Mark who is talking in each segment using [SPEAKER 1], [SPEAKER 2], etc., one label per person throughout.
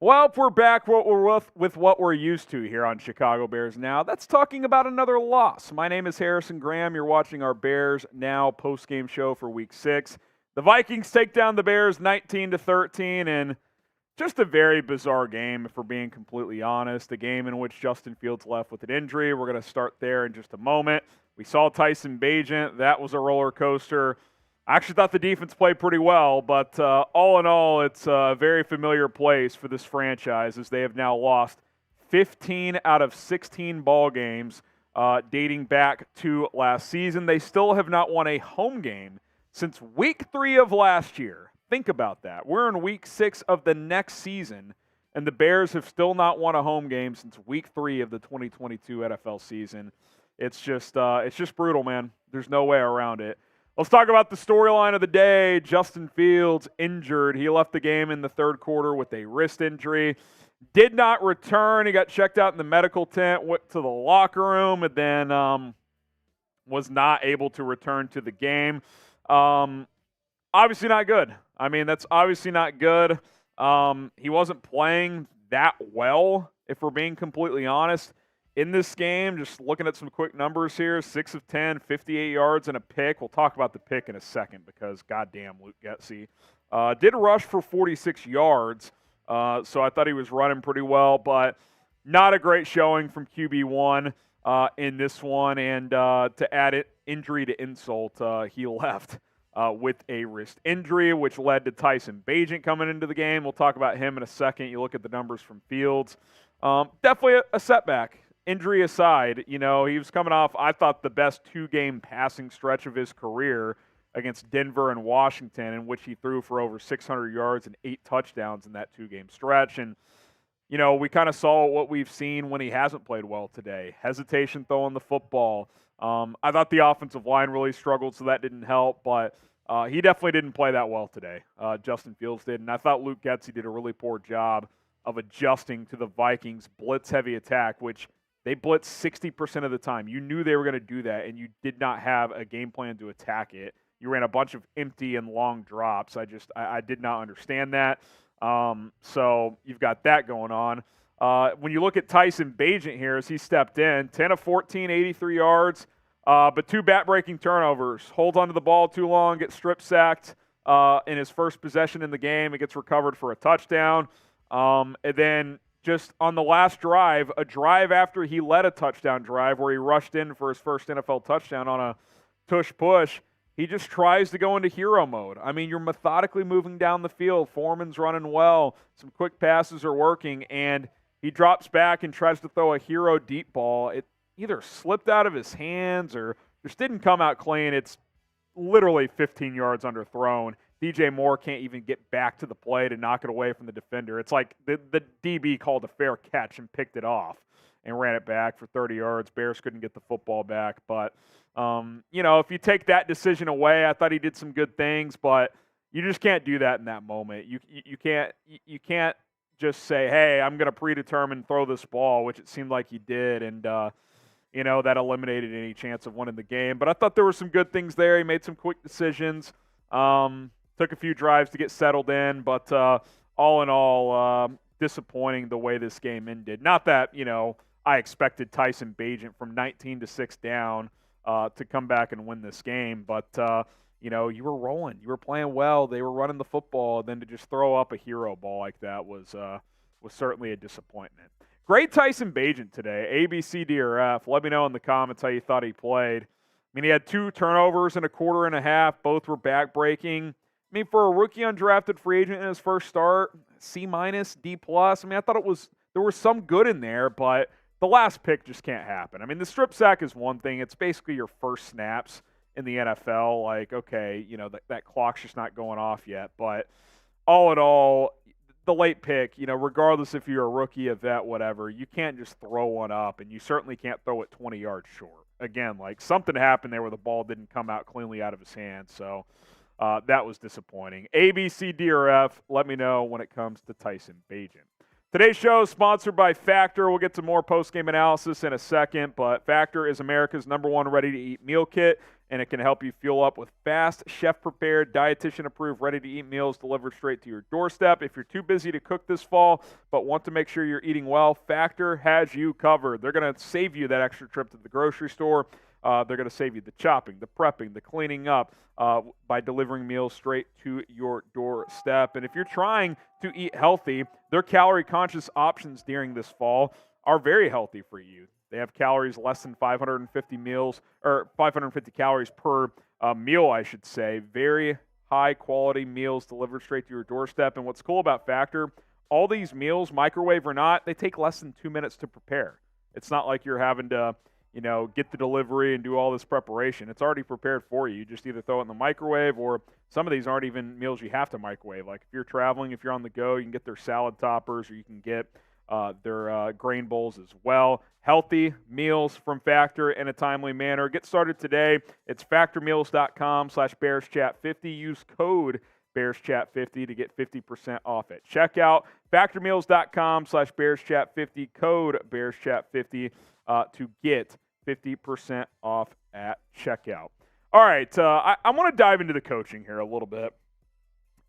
[SPEAKER 1] Well, we're back with what we're used to here on Chicago Bears Now. That's talking about another loss. My name is Harrison Graham. You're watching our Bears Now postgame show for Week 6. The Vikings take down the Bears 19-13, and just a very bizarre game, if we're being completely honest. A game in which Justin Fields left with an injury. We're going to start there in just a moment. We saw Tyson Bagent. That was a roller coaster. I actually thought the defense played pretty well, but all in all, it's a very familiar place for this franchise as they have now lost 15 out of 16 ball games dating back to last season. They still have not won a home game since Week 3 of last year. Think about that. We're in Week 6 of the next season, and the Bears have still not won a home game since Week 3 of the 2022 NFL season. It's just brutal, man. There's no way around it. Let's talk about the storyline of the day. Justin Fields injured. He left the game in the third quarter with a wrist injury. Did not return. He got checked out in the medical tent, went to the locker room, and then was not able to return to the game. Obviously not good. I mean, that's obviously not good. He wasn't playing that well, if we're being completely honest. In this game, just looking at some quick numbers here, 6 of 10, 58 yards and a pick. We'll talk about the pick in a second because, goddamn, Luke Getsy. Did rush for 46 yards, so I thought he was running pretty well, but not a great showing from QB1 in this one. And to add injury to insult, he left with a wrist injury, which led to Tyson Bagent coming into the game. We'll talk about him in a second. You look at the numbers from Fields. Definitely a setback. Injury aside, he was coming off, I thought, the best two-game passing stretch of his career against Denver and Washington, in which he threw for over 600 yards and 8 touchdowns in that two-game stretch. And, we kind of saw what we've seen when he hasn't played well today. Hesitation throwing the football. I thought the offensive line really struggled, so that didn't help. But he definitely didn't play that well today. Justin Fields did. And I thought Luke Getsy did a really poor job of adjusting to the Vikings' blitz-heavy attack, which they blitzed 60% of the time. You knew they were going to do that, and you did not have a game plan to attack it. You ran a bunch of empty and long drops. I did not understand that. So you've got that going on. When you look at Tyson Bagent here as he stepped in, 10 of 14, 83 yards, but 2 bat-breaking turnovers. Holds onto the ball too long, gets strip-sacked in his first possession in the game. It gets recovered for a touchdown. And then just on the last drive, a drive after he led a touchdown drive where he rushed in for his first NFL touchdown on a tush-push, he just tries to go into hero mode. I mean, you're methodically moving down the field. Foreman's running well. Some quick passes are working, and he drops back and tries to throw a hero deep ball. It either slipped out of his hands or just didn't come out clean. It's literally 15 yards underthrown. DJ Moore can't even get back to the play to knock it away from the defender. It's like the DB called a fair catch and picked it off and ran it back for 30 yards. Bears couldn't get the football back. But, if you take that decision away, I thought he did some good things, but you just can't do that in that moment. You can't just say, hey, I'm going to predetermine throw this ball, which it seemed like he did, and that eliminated any chance of winning the game. But I thought there were some good things there. He made some quick decisions. Took a few drives to get settled in, but all in all, disappointing the way this game ended. Not that, I expected Tyson Bagent from 19-6 down to come back and win this game, but, you were rolling. You were playing well. They were running the football, and then to just throw up a hero ball like that was certainly a disappointment. Great Tyson Bagent today, A, B, C, D, or F. Let me know in the comments how you thought he played. I mean, he had 2 turnovers in a quarter and a half. Both were back-breaking. I mean, for a rookie undrafted free agent in his first start, C-, D+. I mean, I thought there was some good in there, but the last pick just can't happen. I mean, the strip sack is one thing. It's basically your first snaps in the NFL. Like, okay, that clock's just not going off yet. But all in all, the late pick, regardless if you're a rookie, a vet, whatever, you can't just throw one up, and you certainly can't throw it 20 yards short. Again, like something happened there where the ball didn't come out cleanly out of his hands. So that was disappointing. A, B, C, D, or F, let me know when it comes to Tyson Bagent. Today's show is sponsored by Factor. We'll get to more post-game analysis in a second, but Factor is America's #1 ready-to-eat meal kit, and it can help you fuel up with fast, chef-prepared, dietitian-approved, ready-to-eat meals delivered straight to your doorstep. If you're too busy to cook this fall but want to make sure you're eating well, Factor has you covered. They're going to save you that extra trip to the grocery store. They're going to save you the chopping, the prepping, the cleaning up by delivering meals straight to your doorstep. And if you're trying to eat healthy, their calorie-conscious options during this fall are very healthy for you. They have calories less than 550 calories per meal, I should say. Very high-quality meals delivered straight to your doorstep. And what's cool about Factor, all these meals, microwave or not, they take less than 2 minutes to prepare. It's not like you're having to get the delivery and do all this preparation. It's already prepared for you. You just either throw it in the microwave, or some of these aren't even meals you have to microwave. Like if you're traveling, if you're on the go, you can get their salad toppers, or you can get their grain bowls as well. Healthy meals from Factor in a timely manner. Get started today. It's factormeals.com/BearsChat50. Use code BearsChat50 to get 50% off at checkout. Factormeals.com/BearsChat50, code BearsChat50 to get 50% off at checkout. All right, I want to dive into the coaching here a little bit.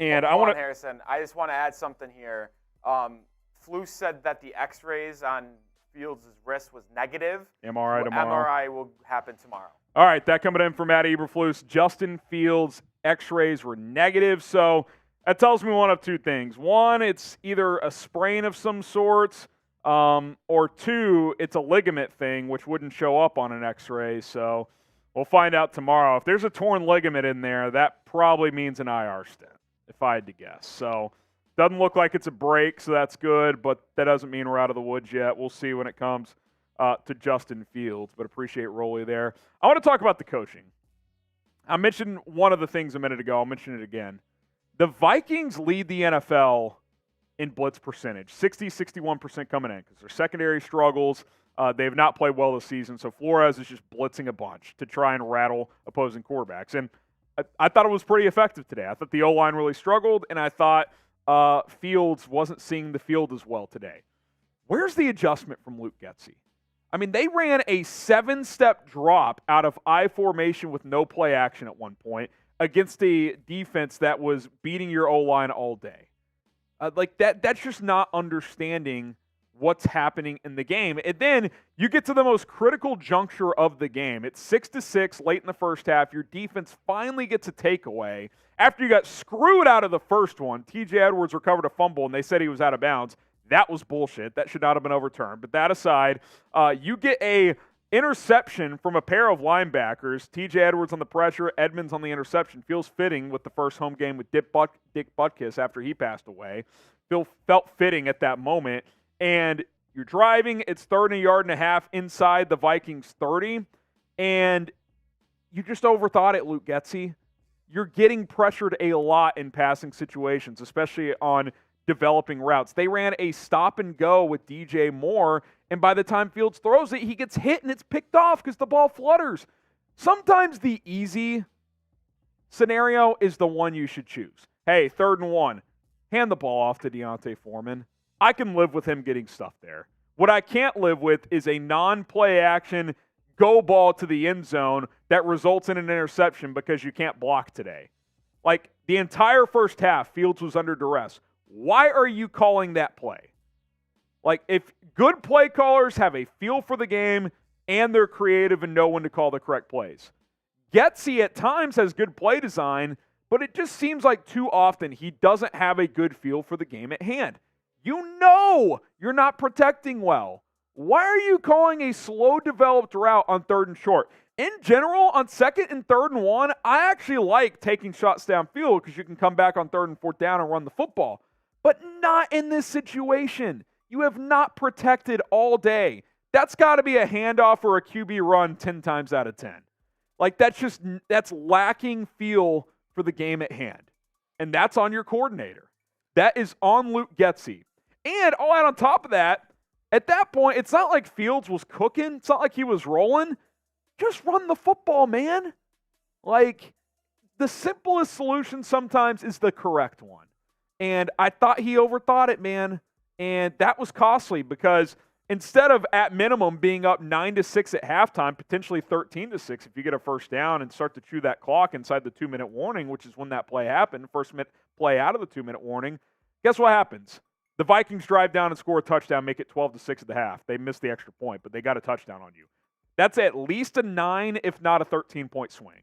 [SPEAKER 1] And I want to,
[SPEAKER 2] Harrison, I just want to add something here. Flus said that the X-rays on Fields' wrist was negative.
[SPEAKER 1] MRI tomorrow.
[SPEAKER 2] MRI will happen tomorrow.
[SPEAKER 1] All right, that coming in from Matt Eberflus. Justin Fields' X-rays were negative, so that tells me one of two things. One, it's either a sprain of some sorts, or two, it's a ligament thing, which wouldn't show up on an X-ray. So we'll find out tomorrow. If there's a torn ligament in there, that probably means an IR stent, if I had to guess. So doesn't look like it's a break, so that's good, but that doesn't mean we're out of the woods yet. We'll see when it comes to Justin Fields, but appreciate Rolly there. I want to talk about the coaching. I mentioned one of the things a minute ago. I'll mention it again. The Vikings lead the NFL in blitz percentage, 60-61% coming in, because their secondary struggles. They have not played well this season, so Flores is just blitzing a bunch to try and rattle opposing quarterbacks. And I thought it was pretty effective today. I thought the O-line really struggled, and I thought Fields wasn't seeing the field as well today. Where's the adjustment from Luke Getsy? I mean, they ran a 7-step drop out of I formation with no play action at one point against a defense that was beating your O-line all day. That's just not understanding what's happening in the game. And then you get to the most critical juncture of the game. It's 6-6 late in the first half. Your defense finally gets a takeaway. After you got screwed out of the first one, TJ Edwards recovered a fumble, and they said he was out of bounds. That was bullshit. That should not have been overturned. But that aside, you get a interception from a pair of linebackers. TJ Edwards on the pressure, Edmonds on the interception. Feels fitting with the first home game with Dick Butkus after he passed away. Felt fitting at that moment. And you're driving. It's 3rd and a yard and a half inside the Vikings 30. And you just overthought it, Luke Getsy. You're getting pressured a lot in passing situations, especially on developing routes. They ran a stop and go with DJ Moore, and by the time Fields throws it, he gets hit and it's picked off because the ball flutters. Sometimes the easy scenario is the one you should choose. Hey, 3rd and 1, hand the ball off to Deontay Foreman. I can live with him getting stuff there. What I can't live with is a non-play action go ball to the end zone that results in an interception because you can't block today. Like, the entire first half, Fields was under duress. Why are you calling that play? Like, if good play callers have a feel for the game and they're creative and know when to call the correct plays. Getsy at times has good play design, but it just seems like too often he doesn't have a good feel for the game at hand. You know you're not protecting well. Why are you calling a slow developed route on 3rd and short? In general, on 2nd and 3rd and 1, I actually like taking shots downfield because you can come back on 3rd and 4th down and run the football. But not in this situation. You have not protected all day. That's got to be a handoff or a QB run 10 times out of 10. Like, that's lacking feel for the game at hand. And that's on your coordinator. That is on Luke Getsy. And I'll add on top of that, at that point, it's not like Fields was cooking. It's not like he was rolling. Just run the football, man. Like, the simplest solution sometimes is the correct one. And I thought he overthought it, man. And that was costly because instead of at minimum being up 9-6 at halftime, potentially 13-6 if you get a first down and start to chew that clock inside the 2-minute warning, which is when that play happened, first play out of the 2-minute warning. Guess what happens? The Vikings drive down and score a touchdown, make it 12-6 at the half. They missed the extra point, but they got a touchdown on you. That's at least a 9, if not a 13-point swing.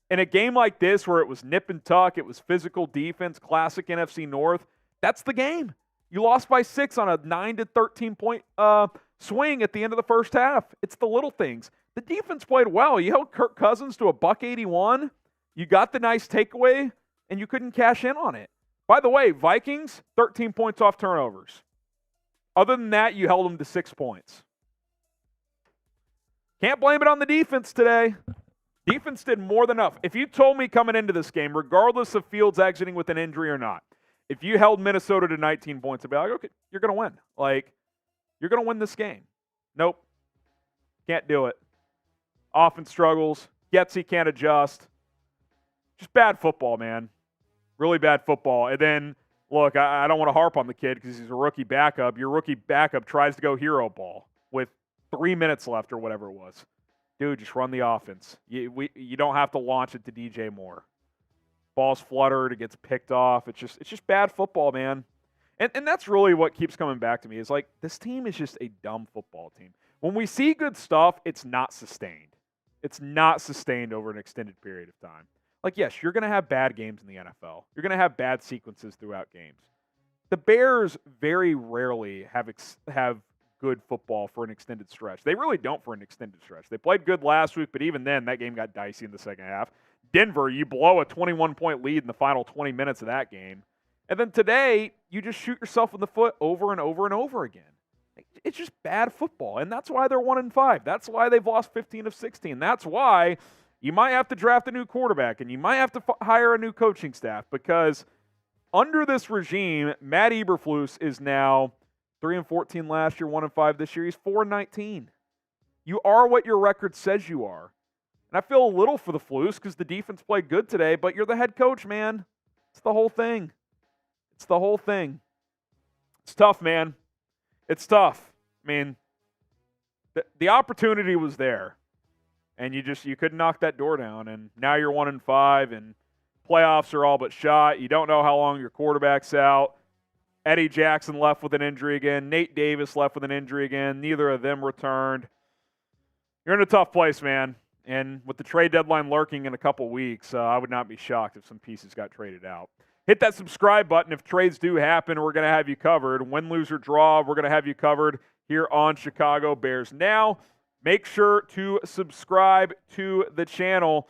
[SPEAKER 1] In a game like this where it was nip and tuck, it was physical defense, classic NFC North, that's the game. You lost by 6 on a 9 to 13-point swing at the end of the first half. It's the little things. The defense played well. You held Kirk Cousins to a $181. You got the nice takeaway, and you couldn't cash in on it. By the way, Vikings, 13 points off turnovers. Other than that, you held them to 6 points. Can't blame it on the defense today. Defense did more than enough. If you told me coming into this game, regardless of Fields exiting with an injury or not, if you held Minnesota to 19 points, I'd be like, okay, you're going to win. You're going to win this game. Nope. Can't do it. Offense struggles. Getsy can't adjust. Just bad football, man. Really bad football. And then, look, I don't want to harp on the kid because he's a rookie backup. Your rookie backup tries to go hero ball with 3 minutes left or whatever it was. Dude, just run the offense. You don't have to launch it to DJ Moore. Ball's fluttered, it gets picked off. It's just bad football, man. And that's really what keeps coming back to me is this team is just a dumb football team. When we see good stuff, it's not sustained. It's not sustained over an extended period of time. Yes, you're going to have bad games in the NFL. You're going to have bad sequences throughout games. The Bears very rarely have good football for an extended stretch. They really don't for an extended stretch. They played good last week, but even then, that game got dicey in the second half. Denver, you blow a 21-point lead in the final 20 minutes of that game. And then today, you just shoot yourself in the foot over and over and over again. It's just bad football, and that's why they're 1-5. That's why they've lost 15 of 16. That's why you might have to draft a new quarterback, and you might have to hire a new coaching staff, because under this regime, Matt Eberflus is now 3-14 last year, 1-5 this year. He's 4-19. You are what your record says you are. And I feel a little for the Flus because the defense played good today, but you're the head coach, man. It's the whole thing. It's the whole thing. It's tough, man. It's tough. I mean, the opportunity was there, and you couldn't knock that door down, and now you're 1-5, and playoffs are all but shot. You don't know how long your quarterback's out. Eddie Jackson left with an injury again. Nate Davis left with an injury again. Neither of them returned. You're in a tough place, man. And with the trade deadline lurking in a couple weeks, I would not be shocked if some pieces got traded out. Hit that subscribe button. If trades do happen, we're going to have you covered. Win, lose, or draw, we're going to have you covered here on Chicago Bears Now. Make sure to subscribe to the channel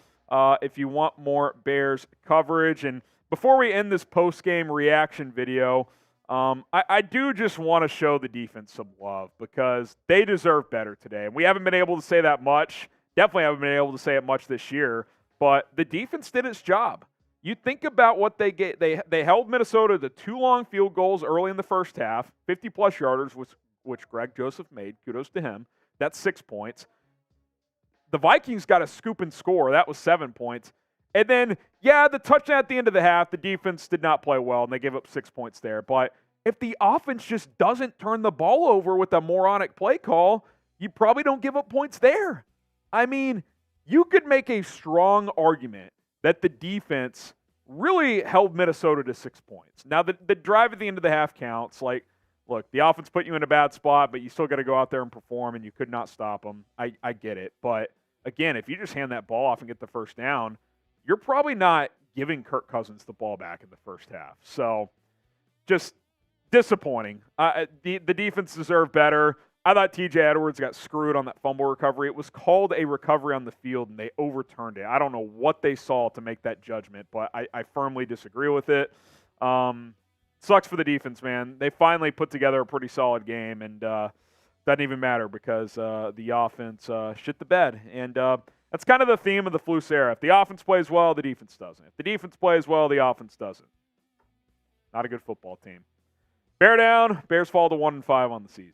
[SPEAKER 1] if you want more Bears coverage. And before we end this post-game reaction video, I do just want to show the defense some love because they deserve better today. And we haven't been able to say that much. Definitely haven't been able to say it much this year. But the defense did its job. You think about what they get. They held Minnesota to 2 long field goals early in the first half, 50-plus yarders, which Greg Joseph made. Kudos to him. That's 6 points. The Vikings got a scoop and score. That was 7 points. And then, the touchdown at the end of the half, the defense did not play well, and they gave up 6 points there. But if the offense just doesn't turn the ball over with a moronic play call, you probably don't give up points there. I mean, you could make a strong argument that the defense really held Minnesota to 6 points. Now, the drive at the end of the half counts. Look, the offense put you in a bad spot, but you still got to go out there and perform, and you could not stop them. I get it. But, again, if you just hand that ball off and get the first down, you're probably not giving Kirk Cousins the ball back in the first half. So, just disappointing. The defense deserved better. I thought T.J. Edwards got screwed on that fumble recovery. It was called a recovery on the field, and they overturned it. I don't know what they saw to make that judgment, but I firmly disagree with it. Sucks for the defense, man. They finally put together a pretty solid game, and doesn't even matter because the offense shit the bed. And that's kind of the theme of the Flus era. If the offense plays well, the defense doesn't. If the defense plays well, the offense doesn't. Not a good football team. Bear down. Bears fall to 1-5 on the season.